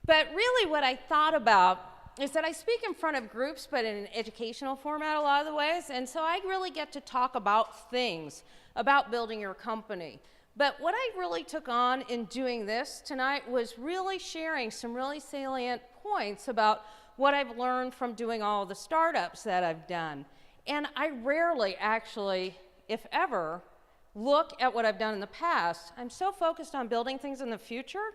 But really what I thought about is that I speak in front of groups, but in an educational format a lot of the ways, and so I really get to talk about things, about building your company. But what I really took on in doing this tonight was really sharing some really salient points about what I've learned from doing all the startups that I've done. And I rarely actually, if ever, look at what I've done in the past. I'm so focused on building things in the future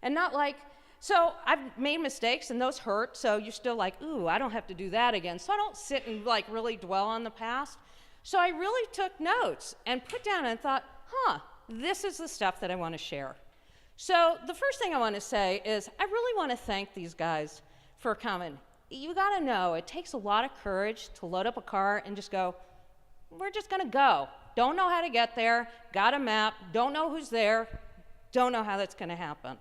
and not like, so I've made mistakes and those hurt, so you're still like, ooh, I don't have to do that again. So I don't sit and like really dwell on the past. So I really took notes and put down and thought, this is the stuff that I want to share. So the first thing I want to say is I really want to thank these guys for coming. You got to know, it takes a lot of courage to load up a car and just go, we're just going to go. Don't know how to get there, got a map, don't know who's there, don't know how that's going to happen.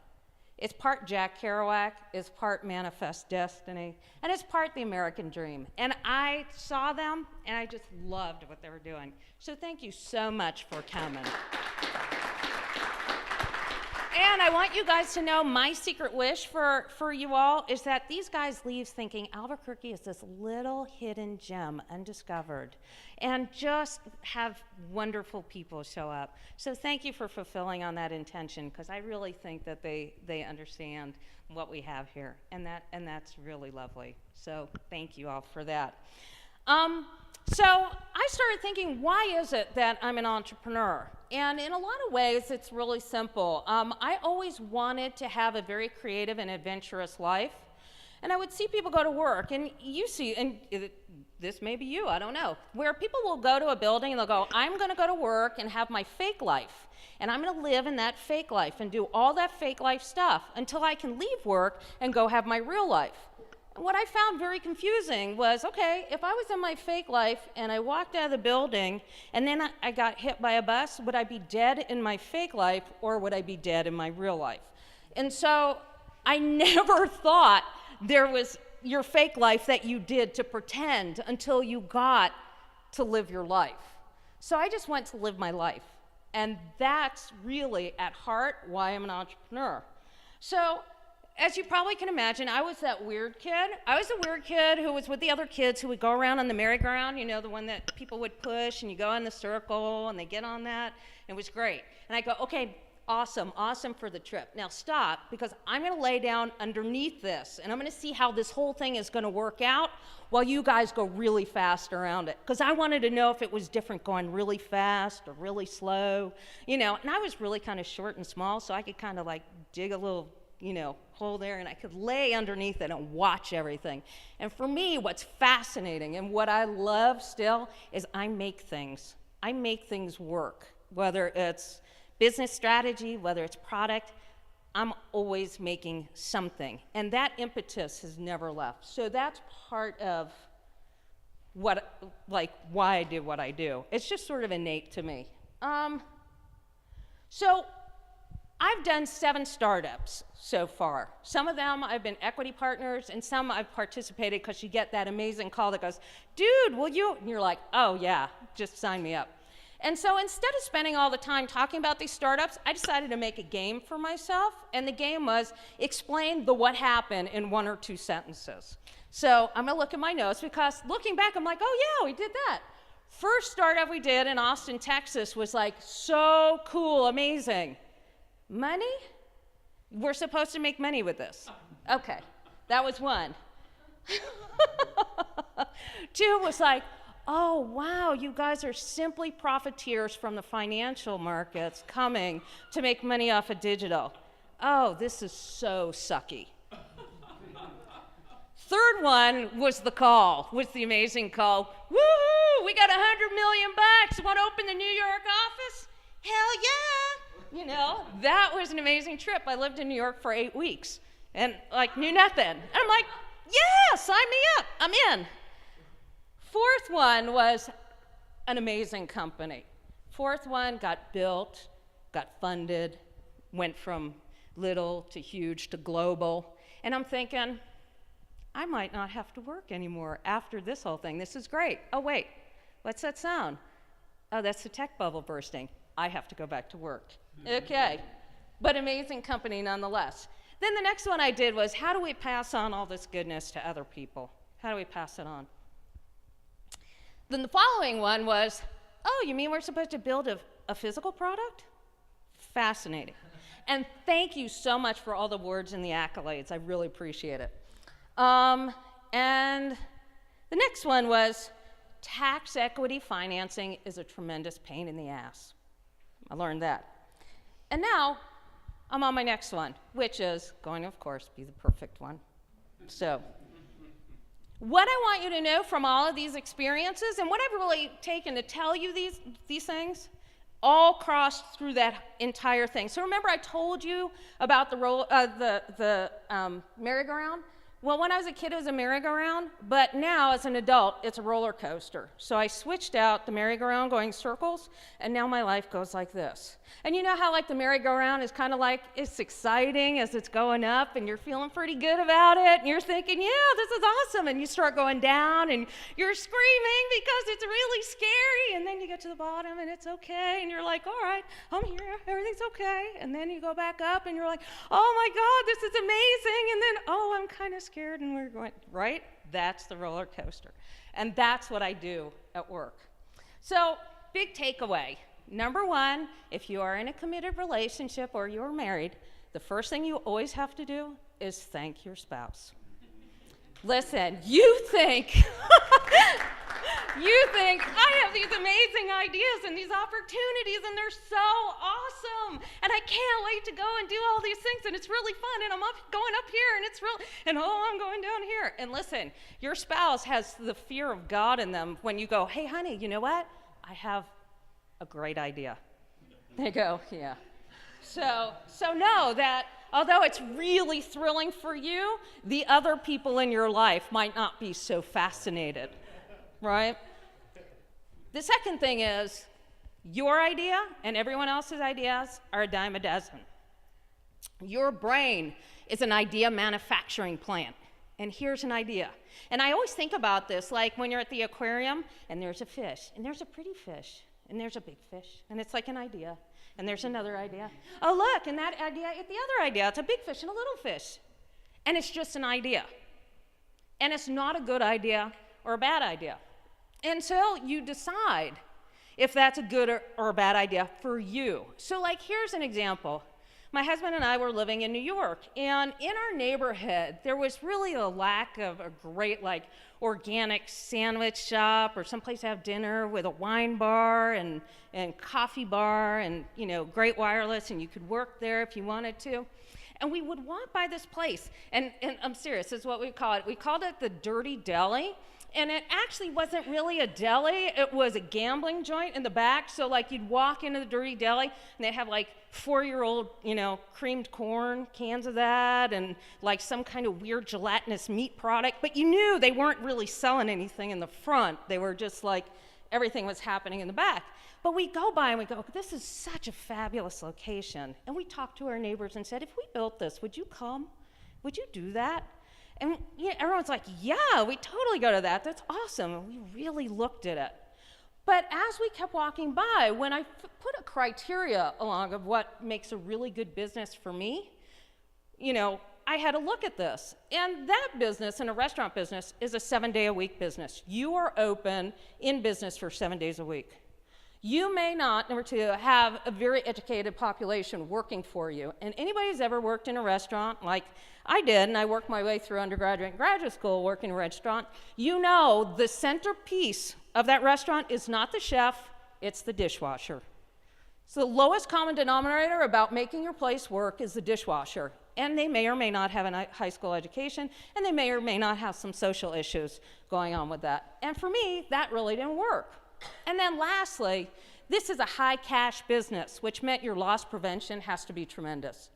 It's part Jack Kerouac, it's part Manifest Destiny, and it's part the American dream. And I saw them, and I just loved what they were doing. So thank you so much for coming. And I want you guys to know my secret wish for you all is that these guys leave thinking Albuquerque is this little hidden gem, undiscovered, and just have wonderful people show up. So thank you for fulfilling on that intention, because I really think that they understand what we have here, and that's really lovely. So thank you all for that. So I started thinking, why is it that I'm an entrepreneur? And in a lot of ways, it's really simple. I always wanted to have a very creative and adventurous life. And I would see people go to work, and you see, and this may be you, I don't know, where people will go to a building and they'll go, I'm going to go to work and have my fake life. And I'm going to live in that fake life and do all that fake life stuff until I can leave work and go have my real life. What I found very confusing was, okay, if I was in my fake life and I walked out of the building and then I got hit by a bus, would I be dead in my fake life or would I be dead in my real life? And so I never thought there was your fake life that you did to pretend until you got to live your life. So I just went to live my life. And that's really at heart why I'm an entrepreneur. So as you probably can imagine, I was that weird kid. I was the weird kid who was with the other kids who would go around on the merry-go-round, you know, the one that people would push, and you go in the circle, and they get on that. It was great. And I go, okay, awesome for the trip. Now stop, because I'm going to lay down underneath this, and I'm going to see how this whole thing is going to work out while you guys go really fast around it. Because I wanted to know if it was different going really fast or really slow, you know. And I was really kind of short and small, so I could kind of like dig a little, you know, hole there, and I could lay underneath it and watch everything. And for me, what's fascinating and what I love still is I make things. I make things work, whether it's business strategy, whether it's product, I'm always making something. And that impetus has never left. So that's part of what, like, why I do what I do. It's just sort of innate to me. So I've done 7 startups so far. Some of them I've been equity partners, and some I've participated because you get that amazing call that goes, dude, will you? And you're like, oh yeah, just sign me up. And so instead of spending all the time talking about these startups, I decided to make a game for myself, and the game was explain the what happened in 1 or 2 sentences. So I'm gonna look at my notes, because looking back, I'm like, oh yeah, we did that. First startup we did in Austin, Texas was like so cool, amazing. Money? We're supposed to make money with this. Okay, that was 1. 2 was like, oh wow, you guys are simply profiteers from the financial markets coming to make money off of digital. Oh, this is so sucky. Third one was the call, was the amazing call. Woohoo, we got $100 million. Want to open the New York office? Hell yeah. You know, that was an amazing trip. I lived in New York for 8 weeks and like knew nothing. And I'm like, yeah, sign me up, I'm in. Fourth one was an amazing company. Fourth one got built, got funded, went from little to huge to global. And I'm thinking, I might not have to work anymore after this whole thing. This is great. Oh wait, what's that sound? Oh, that's the tech bubble bursting. I have to go back to work. Okay, but amazing company nonetheless. Then the next one I did was, how do we pass on all this goodness to other people? How do we pass it on? Then the following one was, oh, you mean we're supposed to build a physical product? Fascinating. And thank you so much for all the words and the accolades. I really appreciate it. And the next one was, tax equity financing is a tremendous pain in the ass. I learned that. And now I'm on my next one, which is going to, of course, be the perfect one. So what I want you to know from all of these experiences, and what I've really taken to tell you these things, all crossed through that entire thing. So remember I told you about the merry-go-round? Well, when I was a kid, it was a merry-go-round, but now as an adult, it's a roller coaster. So I switched out the merry-go-round going circles, and now my life goes like this. And you know how like the merry-go-round is kind of like, it's exciting as it's going up, and you're feeling pretty good about it, and you're thinking, yeah, this is awesome, and you start going down, and you're screaming because it's really scary, and then you get to the bottom, and it's okay, and you're like, all right, I'm here, everything's okay, and then you go back up, and you're like, oh my God, this is amazing, and then, oh, I'm kind of scared, and we're going, right? That's the roller coaster. And that's what I do at work. So, big takeaway. Number one, if you are in a committed relationship or you're married, the first thing you always have to do is thank your spouse. Listen, you think I have these amazing ideas and these opportunities, and they're so awesome, and I can't wait to go and do all these things, and it's really fun, and I'm going up here, and it's real, and oh, I'm going down here. And listen, your spouse has the fear of God in them when you go, hey, honey, you know what? I have a great idea. They go, yeah. So know that although it's really thrilling for you, the other people in your life might not be so fascinated, right? The second thing is, your idea and everyone else's ideas are a dime a dozen. Your brain is an idea manufacturing plant. And here's an idea. And I always think about this, like when you're at the aquarium, and there's a fish, and there's a pretty fish, and there's a big fish, and it's like an idea. And there's another idea. Oh, look, and that idea is the other idea. It's a big fish and a little fish. And it's just an idea. And it's not a good idea or a bad idea until you decide if that's a good or a bad idea for you. So, like, here's an example. My husband and I were living in New York, and in our neighborhood, there was really a lack of a great, like, organic sandwich shop or someplace to have dinner with a wine bar and coffee bar and, you know, great wireless, and you could work there if you wanted to. And we would walk by this place, and I'm serious, this is what we call it. We called it the Dirty Deli. And it actually wasn't really a deli, it was a gambling joint in the back. So like you'd walk into the Dirty Deli and they'd have like 4-year-old, you know, creamed corn, cans of that, and like some kind of weird gelatinous meat product. But you knew they weren't really selling anything in the front. They were just like, everything was happening in the back. But we go by and we go, this is such a fabulous location. And we talked to our neighbors and said, if we built this, would you come? Would you do that? And everyone's like, yeah, we totally go to that. That's awesome. And we really looked at it. But as we kept walking by, when I put a criteria along of what makes a really good business for me, you know, I had to look at this. And that business, in a restaurant business, is a 7-day-a-week business. You are open in business for 7 days a week. You may not, number two, have a very educated population working for you. And anybody who's ever worked in a restaurant, like I did, and I worked my way through undergraduate and graduate school working in a restaurant, you know the centerpiece of that restaurant is not the chef, it's the dishwasher. So the lowest common denominator about making your place work is the dishwasher. And they may or may not have a high school education, and they may or may not have some social issues going on with that. And for me, that really didn't work. And then lastly, this is a high cash business, which meant your loss prevention has to be tremendous.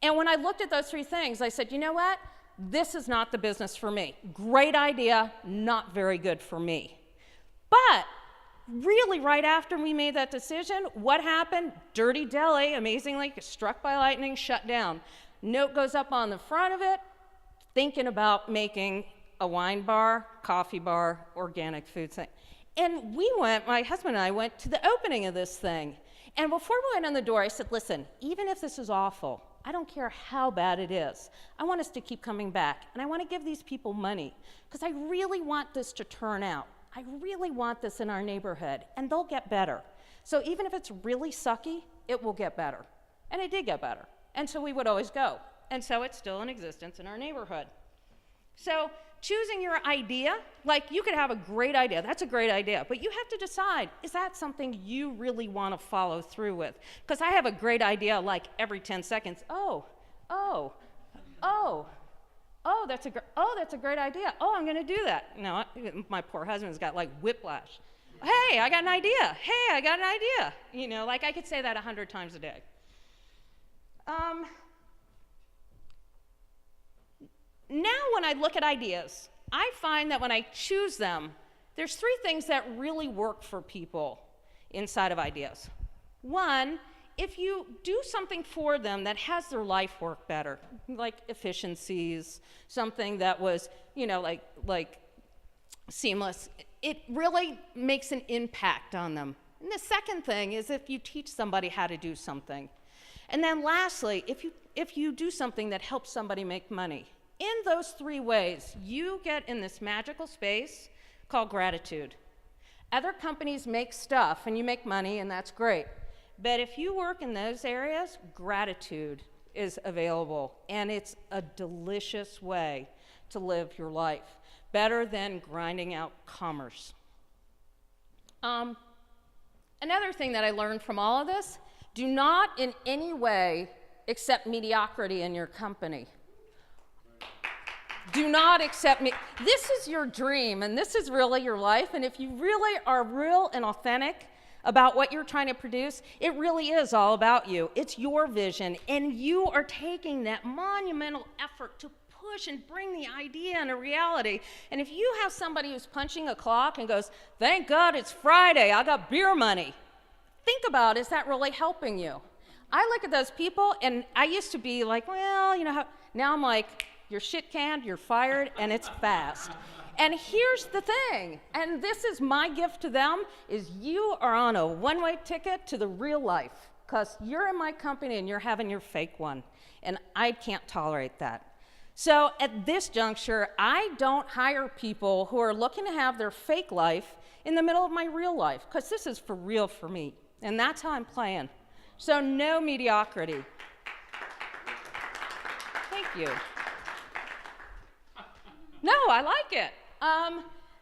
And when I looked at those three things, I said, you know what? This is not the business for me. Great idea, not very good for me. But really right after we made that decision, what happened? Dirty Deli, amazingly, struck by lightning, shut down. Note goes up on the front of it, thinking about making a wine bar, coffee bar, organic food thing. And we went, my husband and I went to the opening of this thing. And before we went in the door, I said, listen, even if this is awful, I don't care how bad it is. I want us to keep coming back, and I want to give these people money because I really want this to turn out. I really want this in our neighborhood, and they'll get better. So even if it's really sucky, it will get better. And it did get better. And so we would always go. And so it's still in existence in our neighborhood. So choosing your idea, like you could have a great idea, that's a great idea, but you have to decide, is that something you really want to follow through with? Because I have a great idea like every 10 seconds, that's a great idea. Oh, I'm going to do that. No, my poor husband's got like whiplash. Hey, I got an idea. Hey, I got an idea. You know, like I could say that 100 times a day. Now when I look at ideas, I find that when I choose them, there's 3 things that really work for people inside of ideas. One, if you do something for them that has their life work better, like efficiencies, something that was, you know, like seamless, it really makes an impact on them. And the second thing is if you teach somebody how to do something. And then lastly, if you do something that helps somebody make money. In those 3 ways, you get in this magical space called gratitude. Other companies make stuff and you make money and that's great. But if you work in those areas, gratitude is available and it's a delicious way to live your life, better than grinding out commerce. Another thing that I learned from all of this, do not in any way accept mediocrity in your company. Do not accept me. This is your dream, and this is really your life, and if you really are real and authentic about what you're trying to produce, it really is all about you. It's your vision, and you are taking that monumental effort to push and bring the idea into reality. And if you have somebody who's punching a clock and goes, thank God it's Friday, I got beer money, think about, is that really helping you? I look at those people, and I used to be like, well, you know, now I'm like, you're shit canned, you're fired, and it's fast. And here's the thing, and this is my gift to them, is you are on a one-way ticket to the real life, because you're in my company and you're having your fake one, and I can't tolerate that. So at this juncture, I don't hire people who are looking to have their fake life in the middle of my real life, because this is for real for me, and that's how I'm playing. So no mediocrity. Thank you. No, I like it.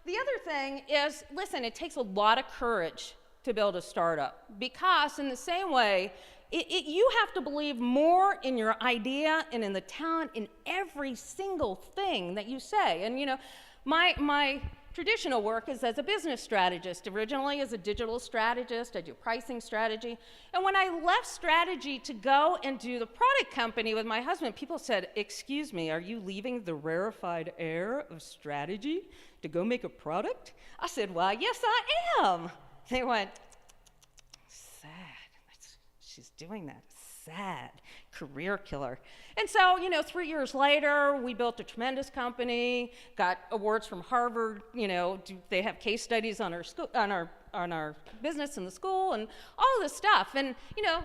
The other thing is, listen, it takes a lot of courage to build a startup because in the same way, you have to believe more in your idea and in the talent in every single thing that you say. And you know, my traditional work is as a business strategist. Originally as a digital strategist, I do pricing strategy. And when I left strategy to go and do the product company with my husband, people said, excuse me, are you leaving the rarefied air of strategy to go make a product? I said, well, yes, I am. They went, sad. She's doing that. Sad. Career killer. And so, you know, 3 years later, we built a tremendous company, got awards from Harvard, you know, they have case studies on our school, on our business in the school and all this stuff. And, you know,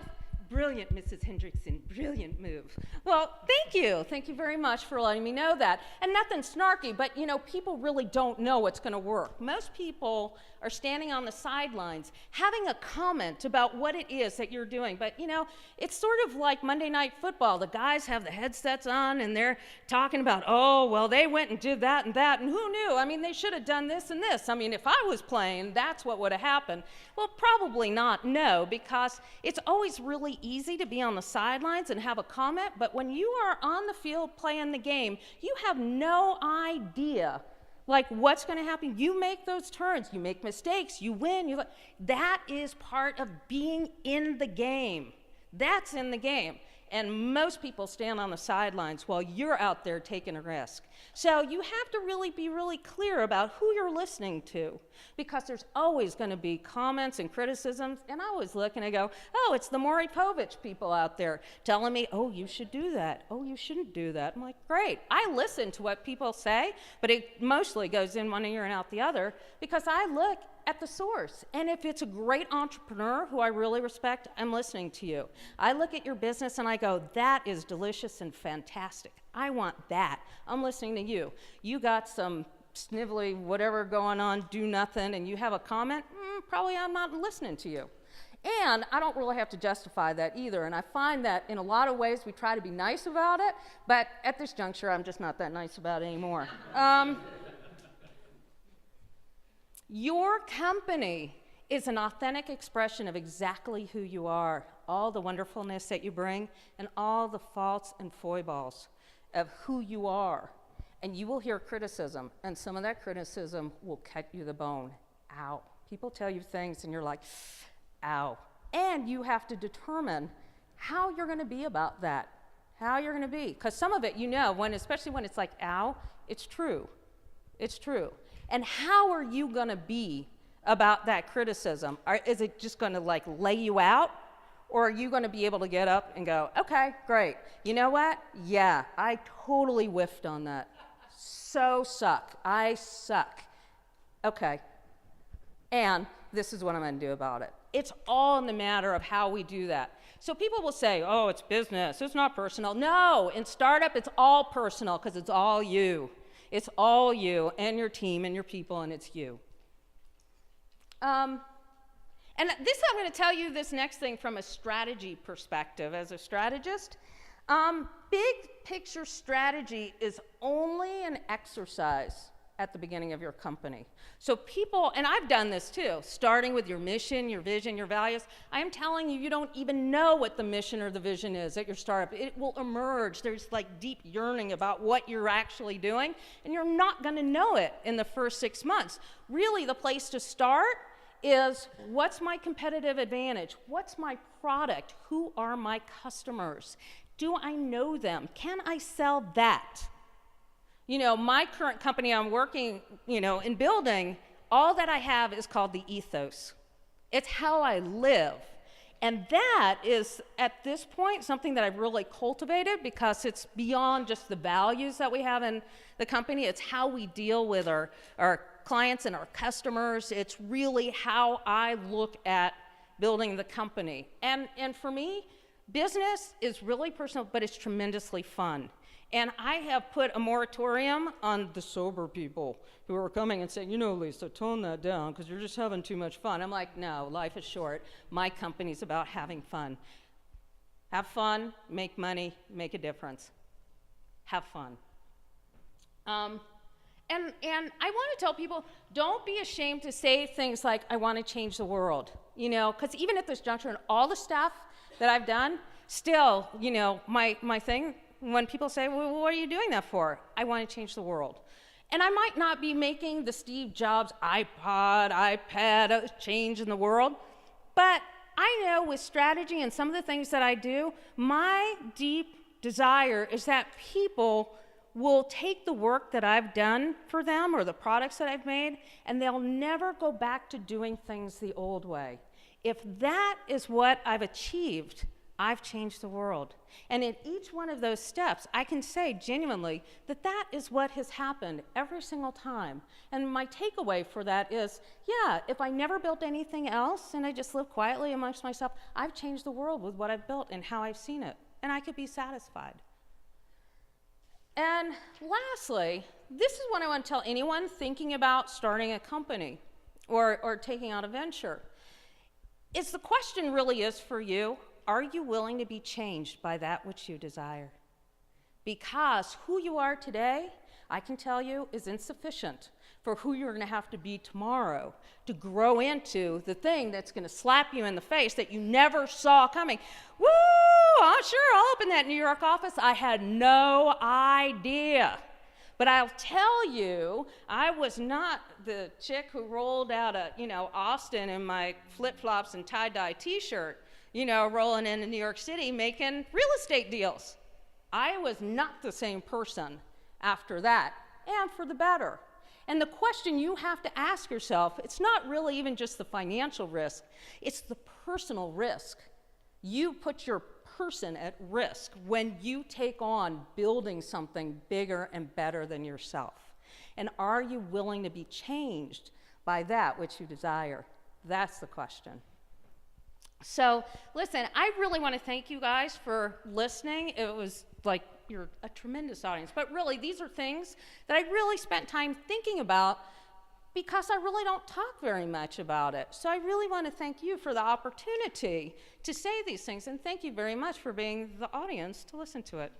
brilliant, Mrs. Hendrickson, brilliant move. Well, thank you. Thank you very much for letting me know that. And nothing snarky, but, you know, people really don't know what's going to work. Most people are standing on the sidelines having a comment about what it is that you're doing. But, you know, it's sort of like Monday Night Football. The guys have the headsets on and they're talking about, oh, well, they went and did that, and who knew? I mean, they should have done this and this. I mean, if I was playing, that's what would have happened. Well, probably not, no, because it's always really easy to be on the sidelines and have a comment, but when you are on the field playing the game, you have no idea like what's going to happen. You make those turns, you make mistakes, you win. That is part of being in the game. That's in the game. And most people stand on the sidelines while you're out there taking a risk. So you have to really be really clear about who you're listening to, because there's always going to be comments and criticisms. And I always look and I go, oh, it's the Maury Povich people out there telling me, oh, you should do that. Oh, you shouldn't do that. I'm like, great. I listen to what people say, but it mostly goes in one ear and out the other, because I look at the source. And if it's a great entrepreneur who I really respect, I'm listening to you. I look at your business and I go, that is delicious and fantastic. I want that. I'm listening to you. You got some snivelly whatever going on, do nothing, and you have a comment, probably I'm not listening to you. And I don't really have to justify that either. And I find that in a lot of ways we try to be nice about it, but at this juncture, I'm just not that nice about it anymore. Your company is an authentic expression of exactly who you are, all the wonderfulness that you bring, and all the faults and foibles of who you are. And you will hear criticism, and some of that criticism will cut you the bone. Ow. People tell you things, and you're like, ow. And you have to determine how you're going to be about that, how you're going to be. Because some of it, you know, especially when it's like, ow, it's true. It's true. And how are you going to be about that criticism? Is it just going to like lay you out? Or are you going to be able to get up and go, okay, great. You know what? Yeah, I totally whiffed on that. So suck. I suck. Okay. And this is what I'm going to do about it. It's all in the matter of how we do that. So people will say, oh, it's business, it's not personal. No, in startup, it's all personal because it's all you. It's all you and your team and your people, and it's you. And this, I'm going to tell you this next thing from a strategy perspective. As a strategist, big picture strategy is only an exercise at the beginning of your company. So people, and I've done this too, starting with your mission, your vision, your values. I am telling you, you don't even know what the mission or the vision is at your startup. It will emerge. There's like deep yearning about what you're actually doing, and you're not going to know it in the first 6 months. Really, the place to start is, what's my competitive advantage? What's my product? Who are my customers? Do I know them? Can I sell that? You know, my current company I'm working, in building, all that I have is called the ethos. It's how I live. And that is, at this point, something that I've really cultivated because it's beyond just the values that we have in the company. It's how we deal with our clients and our customers. It's really how I look at building the company. And for me, business is really personal, but it's tremendously fun. And I have put a moratorium on the sober people who are coming and saying, Lisa, tone that down because you're just having too much fun. I'm like, no, life is short. My company's about having fun. Have fun, make money, make a difference. Have fun. And I want to tell people, don't be ashamed to say things like, I want to change the world. Because even at this juncture and all the stuff that I've done, still, my thing, when people say, well, what are you doing that for? I want to change the world. And I might not be making the Steve Jobs iPad change in the world, but I know with strategy and some of the things that I do, my deep desire is that people will take the work that I've done for them or the products that I've made, and they'll never go back to doing things the old way. If that is what I've achieved, I've changed the world. And in each one of those steps, I can say genuinely that that is what has happened every single time. And my takeaway for that is, yeah, if I never built anything else and I just live quietly amongst myself, I've changed the world with what I've built and how I've seen it. And I could be satisfied. And lastly, this is what I want to tell anyone thinking about starting a company or taking out a venture. The question really is for you, are you willing to be changed by that which you desire? Because who you are today, I can tell you, is insufficient for who you're going to have to be tomorrow to grow into the thing that's going to slap you in the face that you never saw coming. Woo! Oh, sure, I'll open that New York office. I had no idea. But I'll tell you, I was not the chick who rolled out of, Austin in my flip-flops and tie-dye t-shirt, rolling into New York City making real estate deals. I was not the same person after that, and for the better. And the question you have to ask yourself, it's not really even just the financial risk, it's the personal risk. You put your person at risk when you take on building something bigger and better than yourself. And are you willing to be changed by that which you desire? That's the question. So, listen, I really want to thank you guys for listening. It was like you're a tremendous audience. But really, these are things that I really spent time thinking about because I really don't talk very much about it. So I really want to thank you for the opportunity to say these things. And thank you very much for being the audience to listen to it.